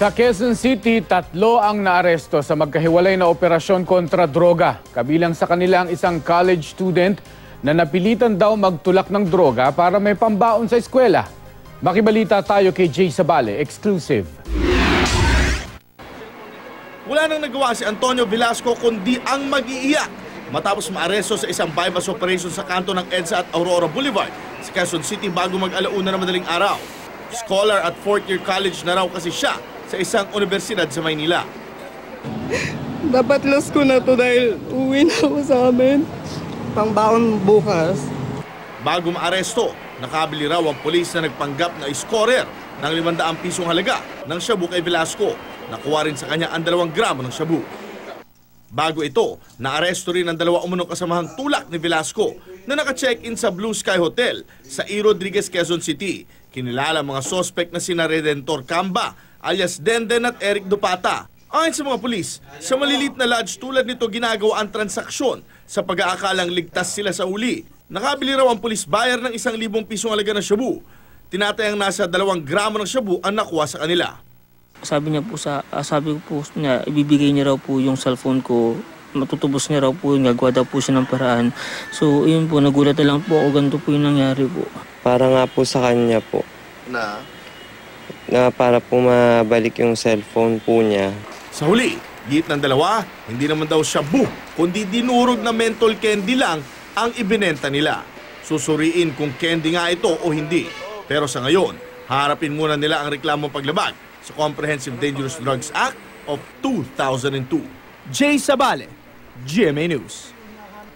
Sa Quezon City, 3 ang naaresto sa magkahiwalay na operasyon kontra droga. Kabilang sa kanila ang isang college student na napilitan daw magtulak ng droga para may pambaon sa eskwela. Makibalita tayo kay Jay Sabale, exclusive. Wala nang nagawa si Antonio Velasco kundi ang mag-iiyak matapos maaresto sa isang bypass operation sa kanto ng EDSA at Aurora Boulevard sa Quezon City bago mag-alauna na madaling araw. Scholar at 4th-year college na raw kasi siya sa isang universidad sa Maynila. Dapat loss ko na to dahil uwi na ako sa amin. Pangbaon bukas. Bago maaresto, nakabili raw ang pulis na nagpanggap na scorer ng 500 pisong halaga ng shabu kay Velasco. Nakuha rin sa kanya ang 2 gramo ng shabu. Bago ito, naaresto rin ang 2 umunong kasamahang tulak ni Velasco na naka-check-in sa Blue Sky Hotel sa E. Rodriguez, Quezon City. Kinilala mga sospek na sina Redentor Camba, alias Denden at Eric Dupata. Ayon sa mga pulis, sa malilit na lodge tulad nito ginagawa ang transaksyon sa pag-aakalang ligtas sila sa huli. Nakabili raw ang pulis buyer ng 1,000 pisong halaga ng shabu. Tinatayang nasa 2 gramo ng shabu ang nakuha sa kanila. Sabi ko po niya, ibibigay niya raw po yung cellphone ko. Matutubos niya raw po, gagawa daw po siya ng paraan. So, yun po, nagulat na lang po ako, ganito po yung nangyari po. Para nga po sa kanya po. Na para po mabalik yung cellphone po niya. Sa huli, git ng 2, hindi naman daw shabu, kundi dinurog na menthol candy lang ang ibinenta nila. Susuriin kung candy nga ito o hindi. Pero sa ngayon, harapin muna nila ang reklamong paglabag sa Comprehensive Dangerous Drugs Act of 2002. Jay Sabale, GMA News.